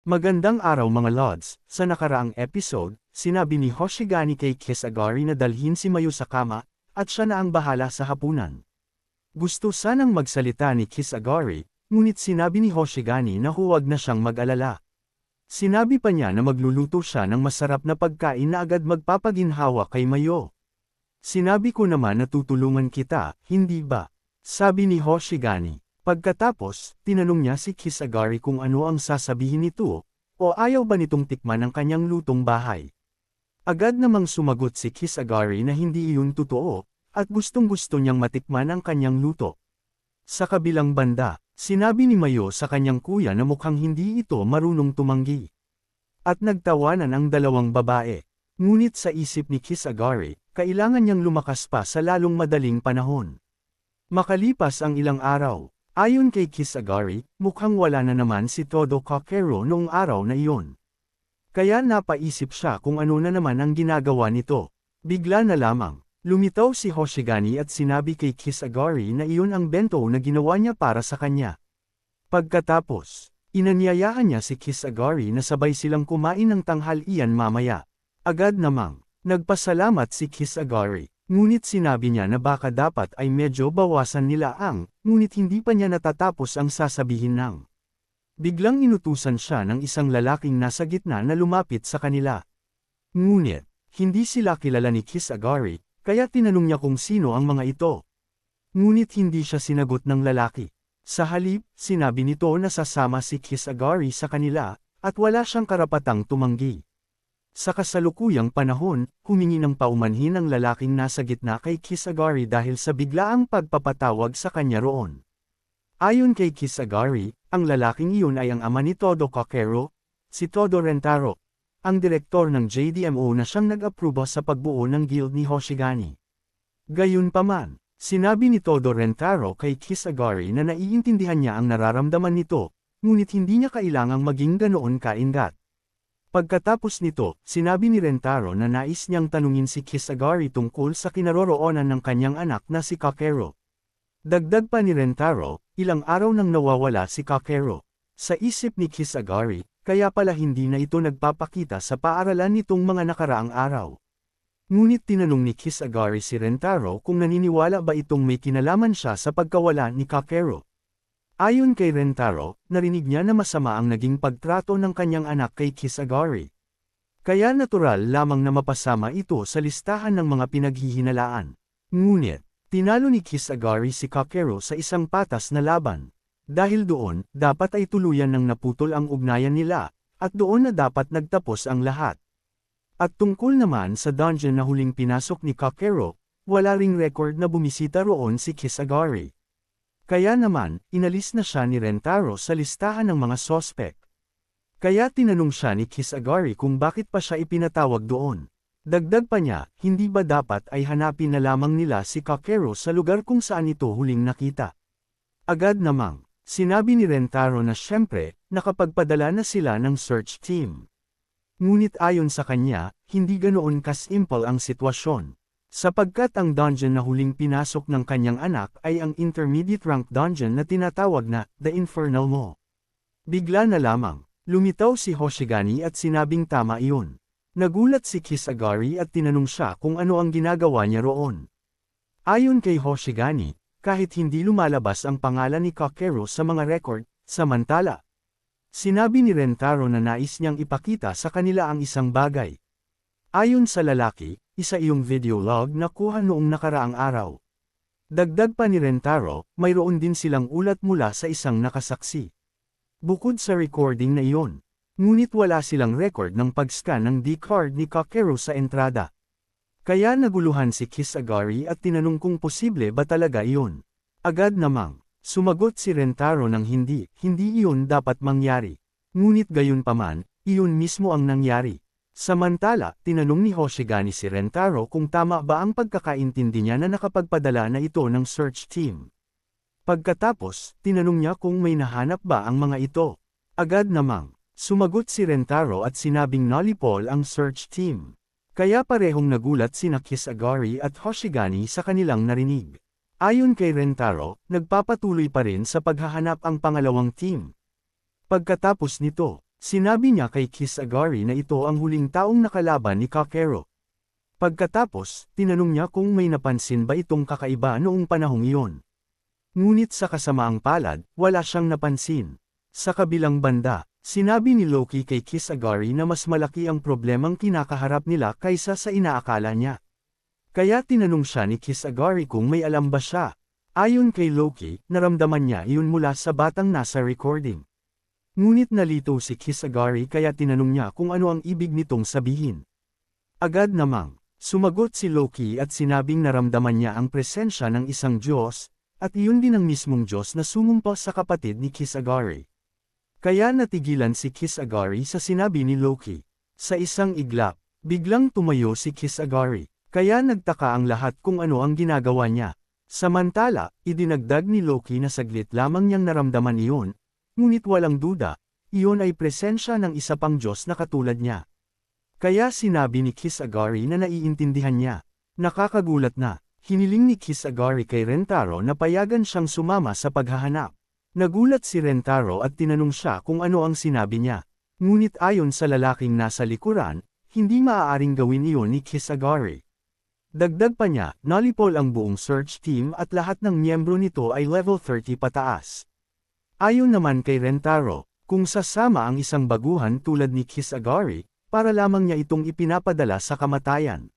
Magandang araw mga Lods, sa nakaraang episode, sinabi ni Hoshigani kay Kisagari na dalhin si Mayu sa kama, at siya na ang bahala sa hapunan. Gusto sanang magsalita ni Kisagari, ngunit sinabi ni Hoshigani na huwag na siyang mag-alala. Sinabi pa niya na magluluto siya ng masarap na pagkain na agad magpapaginhawa kay Mayu. Sinabi ko naman na tutulungan kita, hindi ba? Sabi ni Hoshigani. Pagkatapos, tinanong niya si Kisagari kung ano ang sasabihin nito, o ayaw ba nitong tikman ang kanyang lutong bahay. Agad namang sumagot si Kisagari na hindi iyon totoo, at gustong-gusto niyang matikman ang kanyang luto. Sa kabilang banda, sinabi ni Mayu sa kanyang kuya na mukhang hindi ito marunong tumanggi. At nagtawanan ang dalawang babae. Ngunit sa isip ni Kisagari, kailangan niyang lumakas pa sa lalong madaling panahon. Makalipas ang ilang araw, ayon kay Kisagari, mukhang wala na naman si Todo Kakero noong araw na iyon. Kaya napaisip siya kung ano na naman ang ginagawa nito. Bigla na lamang, lumitaw si Hoshigani at sinabi kay Kisagari na iyon ang bento na ginawa niya para sa kanya. Pagkatapos, inanyayahan niya si Kisagari na sabay silang kumain ng tanghalian mamaya. Agad namang, nagpasalamat si Kisagari. Ngunit sinabi niya na baka dapat ay medyo bawasan nila ngunit hindi pa niya natatapos ang sasabihin ng. Biglang inutusan siya ng isang lalaking nasa gitna na lumapit sa kanila. Ngunit, hindi sila kilala ni Kisagari, kaya tinanong niya kung sino ang mga ito. Ngunit hindi siya sinagot ng lalaki. Sa halip, sinabi nito na sasama si Kisagari sa kanila, at wala siyang karapatang tumanggi. Sa kasalukuyang panahon, humingi ng paumanhin ang lalaking nasa gitna kay Kisagari dahil sa biglaang pagpapatawag sa kanya roon. Ayon kay Kisagari, ang lalaking iyon ay ang ama ni Todo Kakero, si Todo Rentaro, ang direktor ng JDMO na siyang nag-aproba sa pagbuo ng guild ni Hoshigani. Gayunpaman, sinabi ni Todo Rentaro kay Kisagari na naiintindihan niya ang nararamdaman nito, ngunit hindi niya kailangang maging ganoon kaingat. Pagkatapos nito, sinabi ni Rentaro na nais niyang tanungin si Kisagari tungkol sa kinaroroonan ng kanyang anak na si Kakero. Dagdag pa ni Rentaro, ilang araw nang nawawala si Kakero. Sa isip ni Kisagari, kaya pala hindi na ito nagpapakita sa paaralan nitong mga nakaraang araw. Ngunit tinanong ni Kisagari si Rentaro kung naniniwala ba itong may kinalaman siya sa pagkawala ni Kakero. Ayon kay Rentaro, narinig niya na masama ang naging pagtrato ng kanyang anak kay Kisagari. Kaya natural lamang na mapasama ito sa listahan ng mga pinaghihinalaan. Ngunit, tinalo ni Kisagari si Kakero sa isang patas na laban. Dahil doon, dapat ay tuluyan ng naputol ang ugnayan nila, at doon na dapat nagtapos ang lahat. At tungkol naman sa dungeon na huling pinasok ni Kakero, wala ring record na bumisita roon si Kisagari. Kaya naman, inalis na siya ni Rentaro sa listahan ng mga sospek. Kaya tinanong siya ni Kisagari kung bakit pa siya ipinatawag doon. Dagdag pa niya, hindi ba dapat ay hanapin na lamang nila si Kakero sa lugar kung saan ito huling nakita. Agad namang, sinabi ni Rentaro na siyempre, nakapagpadala na sila ng search team. Ngunit ayon sa kanya, hindi ganoon kasimple ang sitwasyon. Sapagkat ang dungeon na huling pinasok ng kanyang anak ay ang intermediate rank dungeon na tinatawag na The Infernal Maw. Bigla na lamang, lumitaw si Hoshigani at sinabing tama iyon. Nagulat si Kisagari at tinanong siya kung ano ang ginagawa niya roon. Ayon kay Hoshigani, kahit hindi lumalabas ang pangalan ni Kakero sa mga record, samantala, sinabi ni Rentaro na nais niyang ipakita sa kanila ang isang bagay. Ayon sa lalaki, isa iyong video log na kuha noong nakaraang araw. Dagdag pa ni Rentaro, mayroon din silang ulat mula sa isang nakasaksi. Bukod sa recording na iyon, ngunit wala silang record ng pag-scan ng D-card ni Kakero sa entrada. Kaya naguluhan si Kisagari at tinanong kung posible ba talaga iyon. Agad namang, sumagot si Rentaro ng hindi iyon dapat mangyari. Ngunit gayunpaman, iyon mismo ang nangyari. Samantala, tinanong ni Hoshigani si Rentaro kung tama ba ang pagkakaintindi niya na nakapagpadala na ito ng search team. Pagkatapos, tinanong niya kung may nahanap ba ang mga ito. Agad namang, sumagot si Rentaro at sinabing nullipol ang search team. Kaya parehong nagulat sina Kisagari at Hoshigani sa kanilang narinig. Ayon kay Rentaro, nagpapatuloy pa rin sa paghahanap ang pangalawang team. Pagkatapos nito, Sinabi niya kay Kisagari na ito ang huling taong nakalaban ni Kakeru. Pagkatapos, tinanong niya kung may napansin ba itong kakaiba noong panahong iyon. Ngunit sa kasamaang palad, wala siyang napansin. Sa kabilang banda, sinabi ni Loki kay Kisagari na mas malaki ang problemang kinakaharap nila kaysa sa inaakala niya. Kaya tinanong siya ni Kisagari kung may alam ba siya. Ayon kay Loki, naramdaman niya iyon mula sa batang nasa recording. Ngunit nalito si Kisagari kaya tinanong niya kung ano ang ibig nitong sabihin. Agad namang, sumagot si Loki at sinabing naramdaman niya ang presensya ng isang Diyos, at iyon din ang mismong Diyos na sumumpa sa kapatid ni Kisagari. Kaya natigilan si Kisagari sa sinabi ni Loki. Sa isang iglap, biglang tumayo si Kisagari, kaya nagtaka ang lahat kung ano ang ginagawa niya. Samantala, idinagdag ni Loki na saglit lamang niyang naramdaman iyon, ngunit walang duda, iyon ay presensya ng isa pang Diyos na katulad niya. Kaya sinabi ni Kisagari na naiintindihan niya. Nakakagulat na, hiniling ni Kisagari kay Rentaro na payagan siyang sumama sa paghahanap. Nagulat si Rentaro at tinanong siya kung ano ang sinabi niya. Ngunit ayon sa lalaking nasa likuran, hindi maaaring gawin iyon ni Kisagari. Dagdag pa niya, nalipol ang buong search team at lahat ng miyembro nito ay level 30 pataas. Ayon naman kay Rentaro, kung sasama ang isang baguhan tulad ni Kisagari, para lamang niya itong ipinapadala sa kamatayan.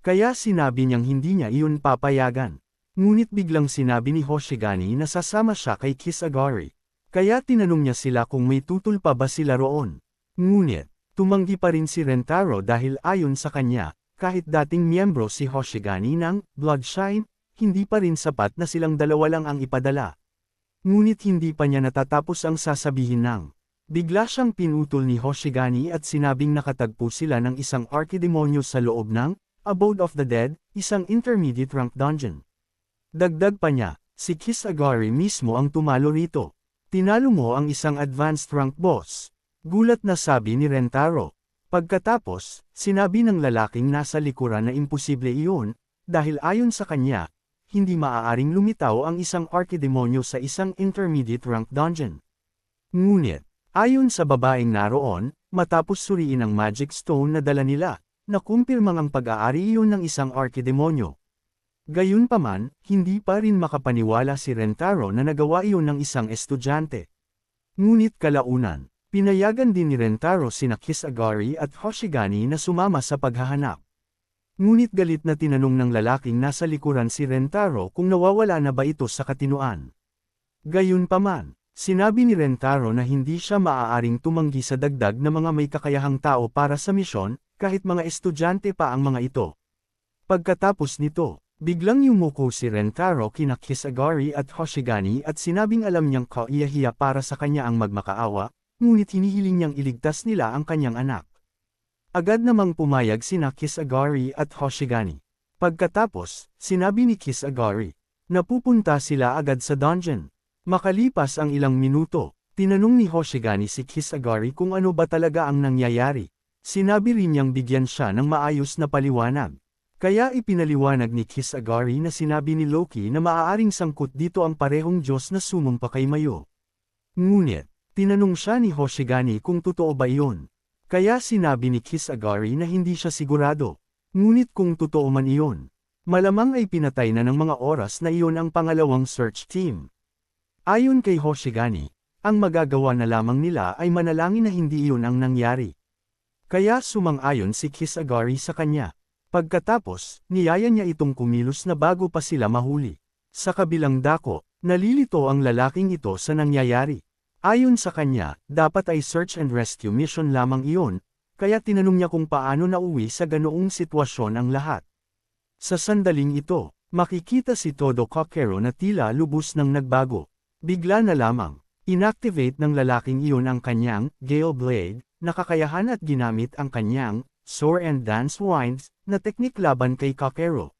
Kaya sinabi niyang hindi niya iyon papayagan. Ngunit biglang sinabi ni Hoshigani na sasama siya kay Kisagari. Kaya tinanong niya sila kung may tutol pa ba sila roon. Ngunit, tumanggi pa rin si Rentaro dahil ayon sa kanya, kahit dating miyembro si Hoshigani ng Bloodshine, hindi pa rin sapat na silang dalawa lang ang ipadala. Ngunit hindi pa niya natatapos ang sasabihin ng. Bigla siyang pinutol ni Hoshigani at sinabing nakatagpo sila ng isang arkidemonyo sa loob ng Abode of the Dead, isang intermediate rank dungeon. Dagdag pa niya, si Kisagari mismo ang tumalo rito. Tinalo mo ang isang advanced rank boss. Gulat na sabi ni Rentaro. Pagkatapos, sinabi ng lalaking nasa likuran na imposible iyon, dahil ayon sa kanya, hindi maaaring lumitaw ang isang arkidemonyo sa isang intermediate rank dungeon. Ngunit, ayon sa babaeng naroon, matapos suriin ang magic stone na dala nila, nakumpirmang ang pag-aari iyon ng isang arkidemonyo. Gayunpaman, hindi pa rin makapaniwala si Rentaro na nagawa iyon ng isang estudyante. Ngunit kalaunan, pinayagan din ni Rentaro sina Kisagari at Hoshigani na sumama sa paghahanap. Ngunit galit na tinanong ng lalaking nasa likuran si Rentaro kung nawawala na ba ito sa katinuan. Gayunpaman, sinabi ni Rentaro na hindi siya maaaring tumanggi sa dagdag na mga may kakayahang tao para sa misyon, kahit mga estudyante pa ang mga ito. Pagkatapos nito, biglang yumuko si Rentaro kina Kisagari at Hoshigani at sinabing alam niyang kaiyahiya para sa kanya ang magmakaawa, ngunit hinihiling niyang iligtas nila ang kanyang anak. Agad namang pumayag sina Kisagari at Hoshigani. Pagkatapos, sinabi ni Kisagari, napupunta sila agad sa dungeon. Makalipas ang ilang minuto, tinanong ni Hoshigani si Kisagari kung ano ba talaga ang nangyayari. Sinabi rin niyang bigyan siya ng maayos na paliwanag. Kaya ipinaliwanag ni Kisagari na sinabi ni Loki na maaaring sangkot dito ang parehong Diyos na sumumpa kay Mayo. Ngunit, tinanong siya ni Hoshigani kung totoo ba iyon. Kaya sinabi ni Kisagari na hindi siya sigurado. Ngunit kung totoo man iyon, malamang ay pinatay na ng mga oras na iyon ang pangalawang search team. Ayon kay Hoshigani, ang magagawa na lamang nila ay manalangin na hindi iyon ang nangyari. Kaya sumang-ayon si Kisagari sa kanya. Pagkatapos, niyaya niya itong kumilos na bago pa sila mahuli. Sa kabilang dako, nalilito ang lalaking ito sa nangyayari. Ayon sa kanya, dapat ay search and rescue mission lamang iyon, kaya tinanong niya kung paano nauwi sa ganoong sitwasyon ang lahat. Sa sandaling ito, makikita si Todo Kakeru na tila lubos nang nagbago. Bigla na lamang, inactivate ng lalaking iyon ang kanyang Gale Blade, nakakayahan at ginamit ang kanyang Sword and Dance Winds na teknik laban kay Kakeru.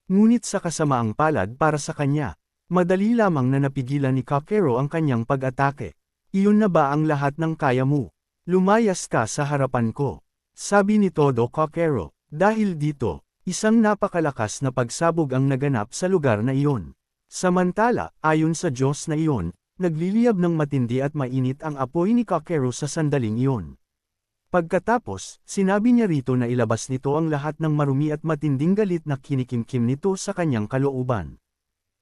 Ngunit sa kasamaang palad para sa kanya, madali lamang na napigilan ni Kakeru ang kanyang pag-atake. Iyon na ba ang lahat ng kaya mo? Lumayas ka sa harapan ko. Sabi ni Todo Kakeru. Dahil dito, isang napakalakas na pagsabog ang naganap sa lugar na iyon. Samantala, ayon sa Diyos na iyon, nagliliyab ng matindi at mainit ang apoy ni Kakeru sa sandaling iyon. Pagkatapos, sinabi niya rito na ilabas nito ang lahat ng marumi at matinding galit na kinikimkim nito sa kanyang kalooban.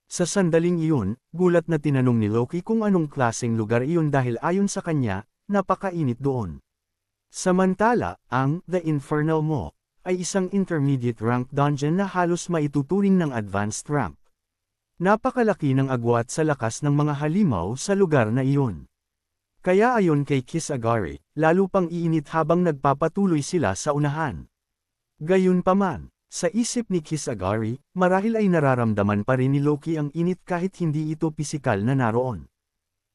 Sa sandaling iyon, gulat na tinanong ni Loki kung anong klaseng lugar iyon dahil ayon sa kanya, napakainit doon. Samantala, ang The Infernal Maw ay isang intermediate rank dungeon na halos maituturing ng advanced rank. Napakalaki ng agwat sa lakas ng mga halimaw sa lugar na iyon. Kaya ayon kay Kisagari, lalo pang iinit habang nagpapatuloy sila sa unahan. Gayunpaman, sa isip ni Kisagari, marahil ay nararamdaman pa rin ni Loki ang init kahit hindi ito pisikal na naroon.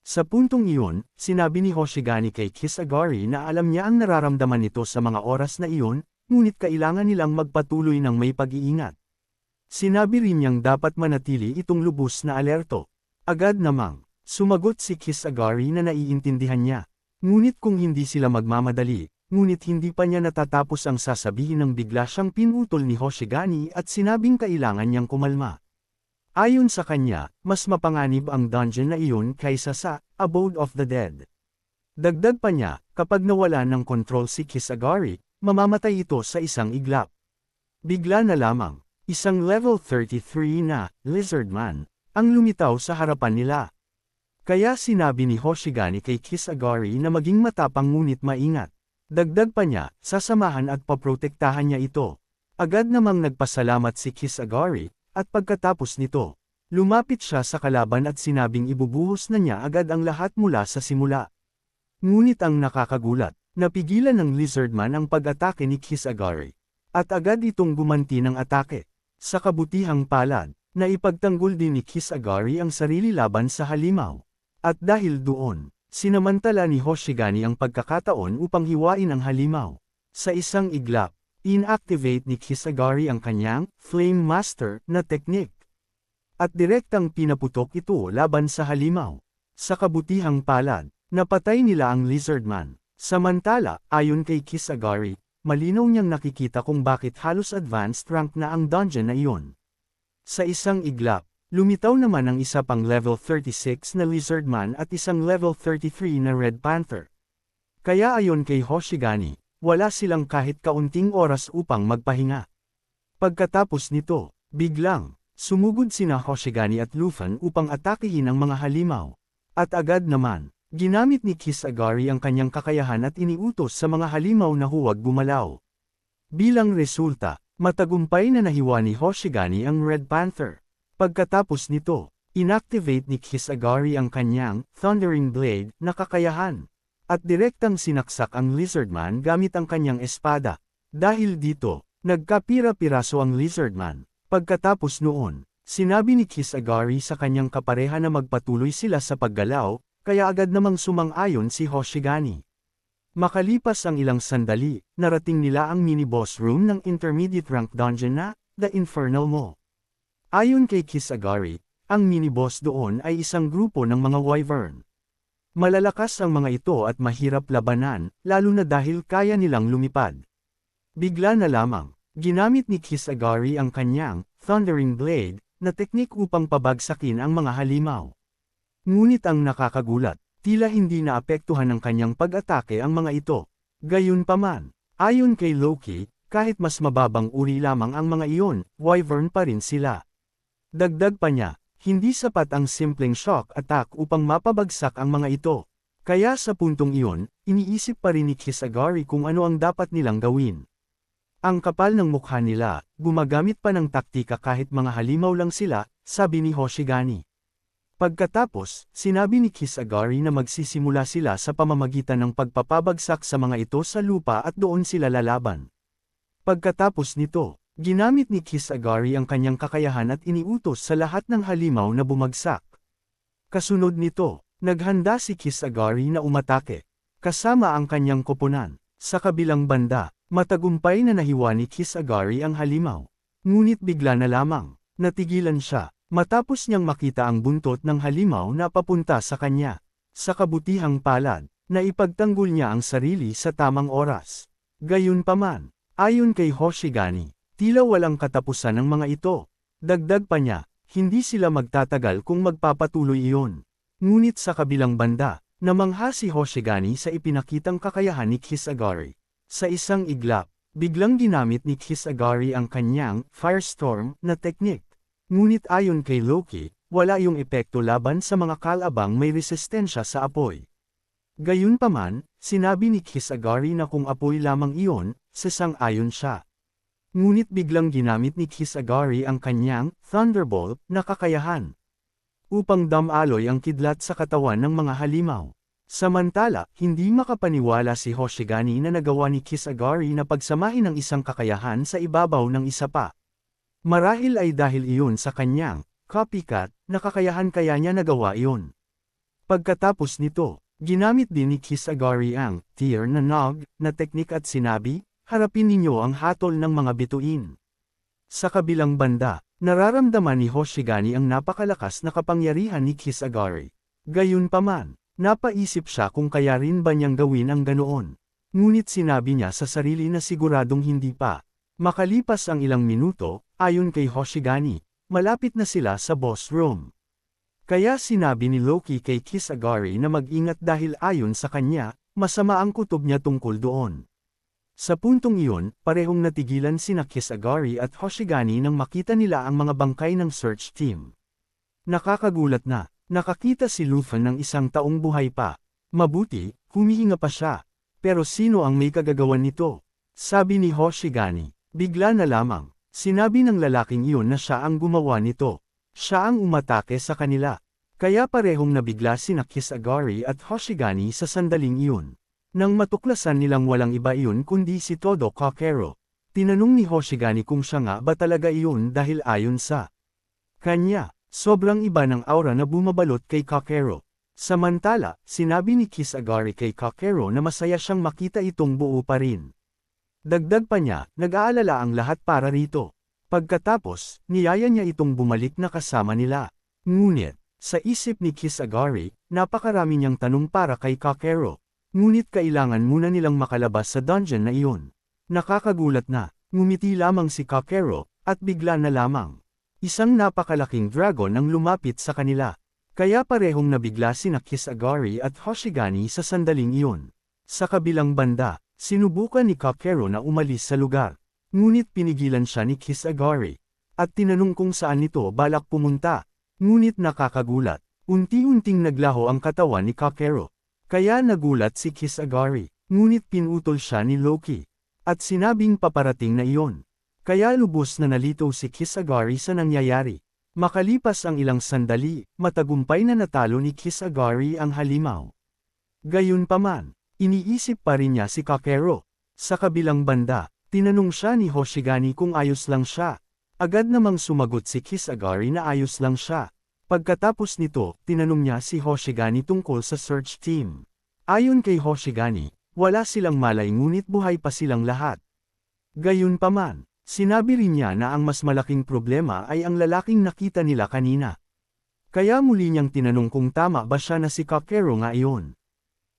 Sa puntong iyon, sinabi ni Hoshigani kay Kisagari na alam niya ang nararamdaman nito sa mga oras na iyon, ngunit kailangan nilang magpatuloy ng may pag-iingat. Sinabi rin niyang dapat manatili itong lubos na alerto. Agad namang, sumagot si Kisagari na naiintindihan niya. Ngunit kung hindi sila magmamadali, ngunit hindi pa niya natatapos ang sasabihin nang bigla siyang pinutol ni Hoshigani at sinabing kailangan niyang kumalma. Ayon sa kanya, mas mapanganib ang dungeon na iyon kaysa sa Abode of the Dead. Dagdag pa niya, kapag nawala ng kontrol si Kisagari, mamamatay ito sa isang iglap. Bigla na lamang, isang level 33 na Lizardman ang lumitaw sa harapan nila. Kaya sinabi ni Hoshigani kay Kisagari na maging matapang ngunit maingat. Dagdag pa niya, sasamahan at paprotektahan niya ito. Agad namang nagpasalamat si Kisagari, at pagkatapos nito, lumapit siya sa kalaban at sinabing ibubuhos na niya agad ang lahat mula sa simula. Ngunit ang nakakagulat, napigilan ng Lizardman ang pag-atake ni Kisagari. At agad itong gumanti ng atake. Sa kabutihang palad, naipagtanggol din ni Kisagari ang sarili laban sa halimaw. At dahil doon, sinamantala ni Hoshigani ang pagkakataon upang hiwain ang halimaw. Sa isang iglap, inactivate ni Kisagari ang kanyang Flame Master na teknik. At direktang pinaputok ito laban sa halimaw. Sa kabutihang palad, napatay nila ang Lizardman. Samantala, ayon kay Kisagari, malinaw niyang nakikita kung bakit halos advanced rank na ang dungeon na iyon. Sa isang iglap, lumitaw naman ang isa pang level 36 na Lizardman at isang level 33 na Red Panther. Kaya ayon kay Hoshigani, wala silang kahit kaunting oras upang magpahinga. Pagkatapos nito, biglang, sumugod sina Hoshigani at Luffy upang atakihin ang mga halimaw. At agad naman, ginamit ni Kisagari ang kanyang kakayahan at iniutos sa mga halimaw na huwag gumalaw. Bilang resulta, matagumpay na nahiwa ni Hoshigani ang Red Panther. Pagkatapos nito, inactivate ni Kisagari ang kanyang Thundering Blade na kakayahan. At direktang sinaksak ang Lizardman gamit ang kanyang espada. Dahil dito, nagkapira-piraso ang Lizardman. Pagkatapos noon, sinabi ni Kisagari sa kanyang kapareha na magpatuloy sila sa paggalaw, kaya agad namang sumang-ayon si Hoshigani. Makalipas ang ilang sandali, narating nila ang mini-boss room ng intermediate rank dungeon na The Infernal Maw. Ayon kay Kisagari, ang mini-boss doon ay isang grupo ng mga wyvern. Malalakas ang mga ito at mahirap labanan, lalo na dahil kaya nilang lumipad. Bigla na lamang, ginamit ni Kisagari ang kanyang Thundering Blade na teknik upang pabagsakin ang mga halimaw. Ngunit ang nakakagulat, tila hindi naapektuhan ng kanyang pag-atake ang mga ito. Gayunpaman, ayon kay Loki, kahit mas mababang uri lamang ang mga iyon, wyvern pa rin sila. Dagdag pa niya, hindi sapat ang simpleng shock attack upang mapabagsak ang mga ito. Kaya sa puntong iyon, iniisip pa rin ni Kisagari kung ano ang dapat nilang gawin. Ang kapal ng mukha nila, gumagamit pa ng taktika kahit mga halimaw lang sila, sabi ni Hoshigani. Pagkatapos, sinabi ni Kisagari na magsisimula sila sa pamamagitan ng pagpapabagsak sa mga ito sa lupa at doon sila lalaban. Pagkatapos nito, ginamit ni Kisagari ang kanyang kakayahan at iniutos sa lahat ng halimaw na bumagsak. Kasunod nito, naghanda si Kisagari na umatake, kasama ang kanyang koponan. Sa kabilang banda, matagumpay na nahiwa ni Kisagari ang halimaw. Ngunit bigla na lamang, natigilan siya, matapos niyang makita ang buntot ng halimaw na papunta sa kanya. Sa kabutihang palad, naipagtanggol niya ang sarili sa tamang oras. Gayunpaman, ayon kay Hoshigani, tila walang katapusan ng mga ito. Dagdag pa niya, hindi sila magtatagal kung magpapatuloy iyon. Ngunit sa kabilang banda, namangha si Hoshigani sa ipinakitang kakayahan ni Kisagari. Sa isang iglap, biglang ginamit ni Kisagari ang kanyang Firestorm na teknik. Ngunit ayon kay Loki, wala yung epekto laban sa mga kalabang may resistensya sa apoy. Gayunpaman, sinabi ni Kisagari na kung apoy lamang iyon, sasang-ayon siya. Ngunit biglang ginamit ni Kisagari ang kanyang Thunderbolt na kakayahan upang damaloy ang kidlat sa katawan ng mga halimaw. Samantala, hindi makapaniwala si Hoshigani na nagawa ni Kisagari na pagsamahin ang isang kakayahan sa ibabaw ng isa pa. Marahil ay dahil iyon sa kanyang copycat na kakayahan kaya niya nagawa iyon. Pagkatapos nito, ginamit din ni Kisagari ang Tear na Nog na teknik at sinabi, harapin ninyo ang hatol ng mga bituin. Sa kabilang banda, nararamdaman ni Hoshigani ang napakalakas na kapangyarihan ni Kisagari. Gayunpaman, napaisip siya kung kaya rin ba niyang gawin ang ganoon. Ngunit sinabi niya sa sarili na siguradong hindi pa. Makalipas ang ilang minuto, ayon kay Hoshigani, malapit na sila sa boss room. Kaya sinabi ni Loki kay Kisagari na mag-ingat dahil ayon sa kanya, masama ang kutob niya tungkol doon. Sa puntong iyon, parehong natigilan sina Kisagari at Hoshigani nang makita nila ang mga bangkay ng search team. Nakakagulat na, nakakita si Luffy ng isang taong buhay pa. Mabuti, humihinga pa siya. Pero sino ang may kagagawan nito? Sabi ni Hoshigani. Bigla na lamang, sinabi ng lalaking iyon na siya ang gumawa nito. Siya ang umatake sa kanila. Kaya parehong nabigla sina Kisagari at Hoshigani sa sandaling iyon. Nang matuklasan nilang walang iba iyon kundi si Todo Kakero. Tinanong ni Hoshigani kung siya nga ba talaga iyon dahil ayon sa kanya, sobrang iba ng aura na bumabalot kay Kakero. Samantala, sinabi ni Kisagari kay Kakero na masaya siyang makita itong buo pa rin. Dagdag pa niya, nag-aalala ang lahat para rito. Pagkatapos, niyaya niya itong bumalik na kasama nila. Ngunit, sa isip ni Kisagari, napakarami niyang tanong para kay Kakero. Ngunit kailangan muna nilang makalabas sa dungeon na iyon. Nakakagulat na, ngumiti lamang si Kakero, at bigla na lamang. Isang napakalaking dragon ang lumapit sa kanila. Kaya parehong nabigla sina Kisagari at Hoshigani sa sandaling iyon. Sa kabilang banda, sinubukan ni Kakero na umalis sa lugar. Ngunit pinigilan siya ni Kisagari. At tinanong kung saan nito balak pumunta. Ngunit nakakagulat, unti-unting naglaho ang katawan ni Kakero. Kaya nagulat si Kisagari, ngunit pinutol siya ni Loki. At sinabing paparating na iyon. Kaya lubos na nalito si Kisagari sa nangyayari. Makalipas ang ilang sandali, matagumpay na natalo ni Kisagari ang halimaw. Gayunpaman, iniisip pa rin niya si Kakero. Sa kabilang banda, tinanong siya ni Hoshigani kung ayos lang siya. Agad namang sumagot si Kisagari na ayos lang siya. Pagkatapos nito, tinanong niya si Hoshigani tungkol sa search team. Ayon kay Hoshigani, wala silang malay ngunit buhay pa silang lahat. Gayunpaman, sinabi rin niya na ang mas malaking problema ay ang lalaking nakita nila kanina. Kaya muli niyang tinanong kung tama ba siya na si Kakero nga iyon.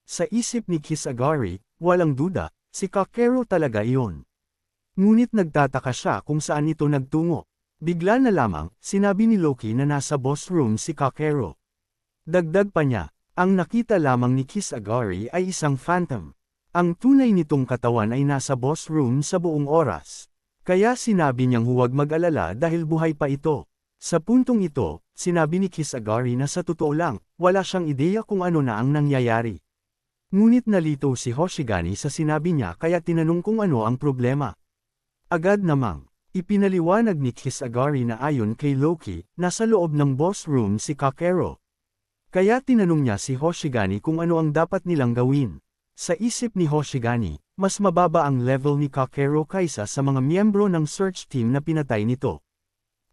Sa isip ni Kisagari, walang duda, si Kakero talaga iyon. Ngunit nagtataka siya kung saan ito nagtungo. Bigla na lamang, sinabi ni Loki na nasa boss room si Kakero. Dagdag pa niya, ang nakita lamang ni Kisagari ay isang phantom. Ang tunay nitong katawan ay nasa boss room sa buong oras. Kaya sinabi niyang huwag mag-alala dahil buhay pa ito. Sa puntong ito, sinabi ni Kisagari na sa totoo lang, wala siyang ideya kung ano na ang nangyayari. Ngunit nalito si Hoshigani sa sinabi niya kaya tinanong kung ano ang problema. Agad namang, ipinaliwanag ni Kisagari na ayon kay Loki, nasa loob ng boss room si Kakero. Kaya tinanong niya si Hoshigani kung ano ang dapat nilang gawin. Sa isip ni Hoshigani, mas mababa ang level ni Kakero kaysa sa mga miyembro ng search team na pinatay nito.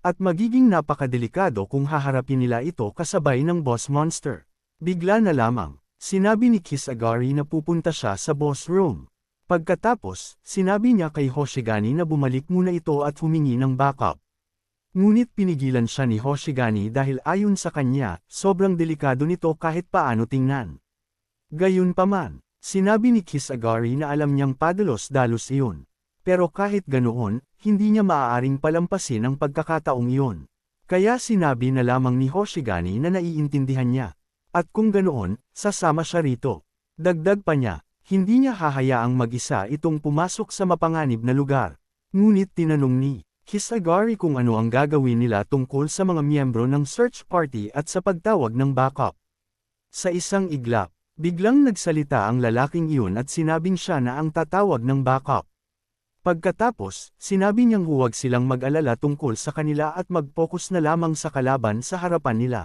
At magiging napakadelikado kung haharapin nila ito kasabay ng boss monster. Bigla na lamang, sinabi ni Kisagari na pupunta siya sa boss room. Pagkatapos, sinabi niya kay Hoshigani na bumalik muna ito at humingi ng backup. Ngunit pinigilan siya ni Hoshigani dahil ayon sa kanya, sobrang delikado nito kahit paano tingnan. Gayunpaman, sinabi ni Kisagari na alam niyang padalos-dalos iyon. Pero kahit ganoon, hindi niya maaaring palampasin ang pagkakataong iyon. Kaya sinabi na lamang ni Hoshigani na naiintindihan niya. At kung ganoon, sasama siya rito. Dagdag pa niya, hindi niya hahayaang mag-isa itong pumasok sa mapanganib na lugar. Ngunit tinanong ni Hisagari kung ano ang gagawin nila tungkol sa mga miyembro ng search party at sa pagtawag ng backup. Sa isang iglap, biglang nagsalita ang lalaking iyon at sinabing siya na ang tatawag ng backup. Pagkatapos, sinabi niyang huwag silang mag-alala tungkol sa kanila at mag-focus na lamang sa kalaban sa harapan nila.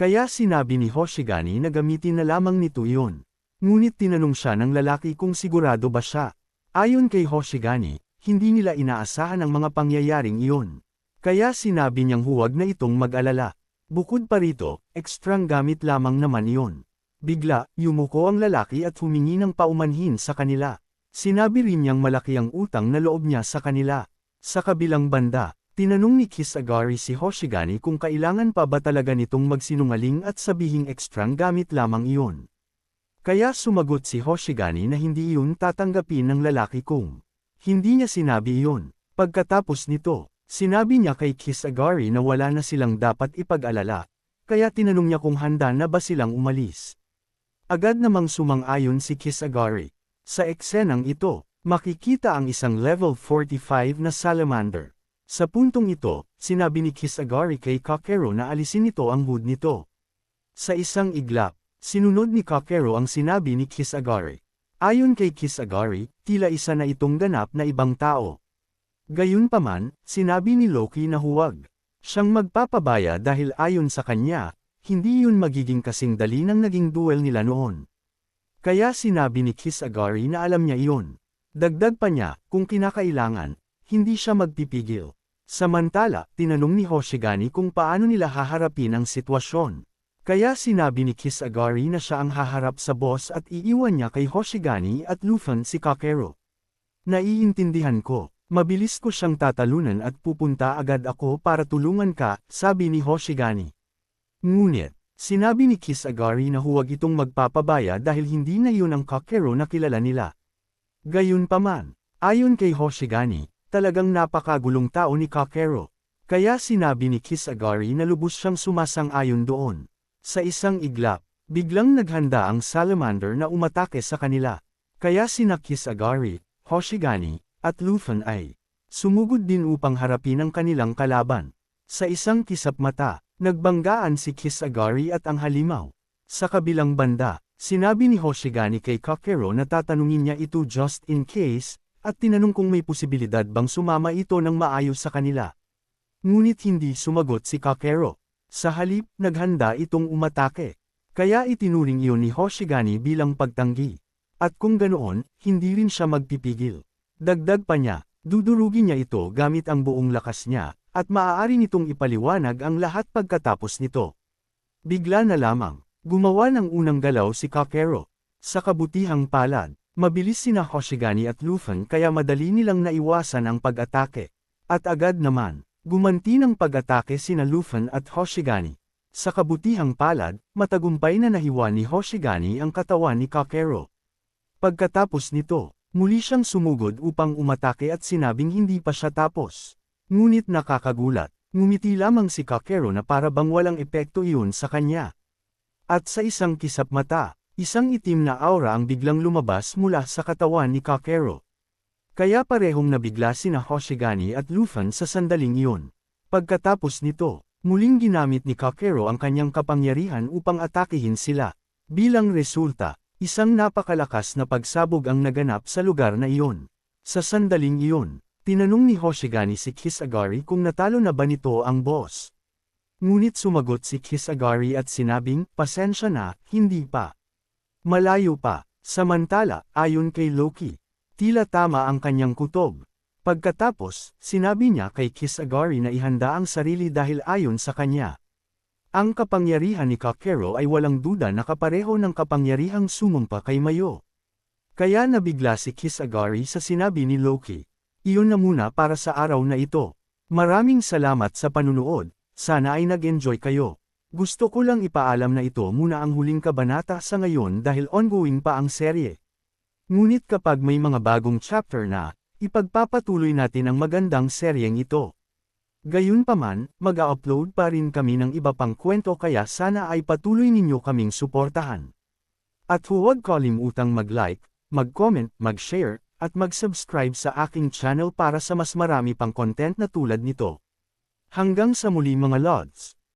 Kaya sinabi ni Hoshigani na gamitin na lamang nito iyon. Ngunit tinanong siya ng lalaki kung sigurado ba siya. Ayon kay Hoshigani, hindi nila inaasahan ang mga pangyayaring iyon. Kaya sinabi niyang huwag na itong mag-alala. Bukod pa rito, ekstrang gamit lamang naman iyon. Bigla, yumuko ang lalaki at humingi ng paumanhin sa kanila. Sinabi rin niyang malaki ang utang na loob niya sa kanila. Sa kabilang banda, tinanong ni Hisagari si Hoshigani kung kailangan pa ba talaga nitong magsinungaling at sabihing ekstrang gamit lamang iyon. Kaya sumagot si Hoshigani na hindi iyon tatanggapin ng lalaki kung hindi niya sinabi iyon. Pagkatapos nito, sinabi niya kay Hisagari na wala na silang dapat ipag-alala, kaya tinanong niya kung handa na ba silang umalis. Agad namang sumang-ayon si Hisagari. Sa eksenang ito, makikita ang isang level 45 na salamander. Sa puntong ito, sinabi ni Hisagari kay Kakeru na alisin nito ang hood nito. Sa isang iglap, sinunod ni Kakeru ang sinabi ni Hisagari. Ayon kay Hisagari, tila isa na itong ganap na ibang tao. Gayunpaman, sinabi ni Loki na huwag siyang magpapabaya dahil ayon sa kanya, hindi yun magiging kasing dali ng naging duel nila noon. Kaya sinabi ni Hisagari na alam niya iyon. Dagdag pa niya, kung kinakailangan, hindi siya magpipigil. Samantala, tinanong ni Hoshigani kung paano nila haharapin ang sitwasyon. Kaya sinabi ni Hisagari na siya ang haharap sa boss at iiwan niya kay Hoshigani at Luffy si Kakeru. Naiintindihan ko, mabilis ko siyang tatalunan at pupunta agad ako para tulungan ka, sabi ni Hoshigani. Ngunit, sinabi ni Hisagari na huwag itong magpapabaya dahil hindi na yun ang Kakeru na kilala nila. Gayunpaman, ayon kay Hoshigani, talagang napakagulong tao ni Kakeru. Kaya sinabi ni Hisagari na lubos siyang sumasang-ayon doon. Sa isang iglap, biglang naghanda ang salamander na umatake sa kanila. Kaya sina Hisagari, Hoshigani, at Luffy ay sumugod din upang harapin ang kanilang kalaban. Sa isang kisap mata, nagbanggaan si Hisagari at ang halimaw. Sa kabilang banda, sinabi ni Hoshigani kay Kakeru na tatanungin niya ito just in case, at tinanong kung may posibilidad bang sumama ito ng maayos sa kanila. Ngunit hindi sumagot si Kakeru. Sa halip, naghanda itong umatake. Kaya itinuring iyon ni Hoshigani bilang pagtanggi. At kung ganoon, hindi rin siya magpipigil. Dagdag pa niya, dudurugin niya ito gamit ang buong lakas niya, at maaari nitong ipaliwanag ang lahat pagkatapos nito. Bigla na lamang, gumawa ng unang galaw si Kakeru. Sa kabutihang palad, mabilis sina Hoshigani at Luffy kaya madali nilang naiwasan ang pag-atake. At agad naman, gumanti ng pag-atake sina Luffy at Hoshigani. Sa kabutihang palad, matagumpay na nahiwa ni Hoshigani ang katawan ni Kakeru. Pagkatapos nito, muli siyang sumugod upang umatake at sinabing hindi pa siya tapos. Ngunit nakakagulat, ngumiti lamang si Kakeru na para bang walang epekto iyon sa kanya. At sa isang kisap mata, isang itim na aura ang biglang lumabas mula sa katawan ni Kakeru. Kaya parehong nabigla sina Hoshigani at Luffy sa sandaling iyon. Pagkatapos nito, muling ginamit ni Kakeru ang kanyang kapangyarihan upang atakihin sila. Bilang resulta, isang napakalakas na pagsabog ang naganap sa lugar na iyon. Sa sandaling iyon, tinanong ni Hoshigani si Hisagari kung natalo na ba nito ang boss. Ngunit sumagot si Hisagari at sinabing, pasensya na, hindi pa. Malayo pa. Samantala, ayon kay Loki, tila tama ang kanyang kutob. Pagkatapos, sinabi niya kay Hisagari na ihanda ang sarili dahil ayon sa kanya, ang kapangyarihan ni Kakeru ay walang duda na kapareho ng kapangyarihang sumumpa kay Mayo. Kaya nabigla si Hisagari sa sinabi ni Loki. Iyon na muna para sa araw na ito. Maraming salamat sa panunood, sana ay nag-enjoy kayo. Gusto ko lang ipaalam na ito muna ang huling kabanata sa ngayon dahil ongoing pa ang serye. Ngunit kapag may mga bagong chapter na, ipagpapatuloy natin ang magandang seryeng ito. Gayunpaman, mag-a-upload pa rin kami ng iba pang kwento kaya sana ay patuloy ninyo kaming suportahan. At huwag kalimutang mag-like, mag-comment, mag-share, at mag-subscribe sa aking channel para sa mas marami pang content na tulad nito. Hanggang sa muli mga Lods!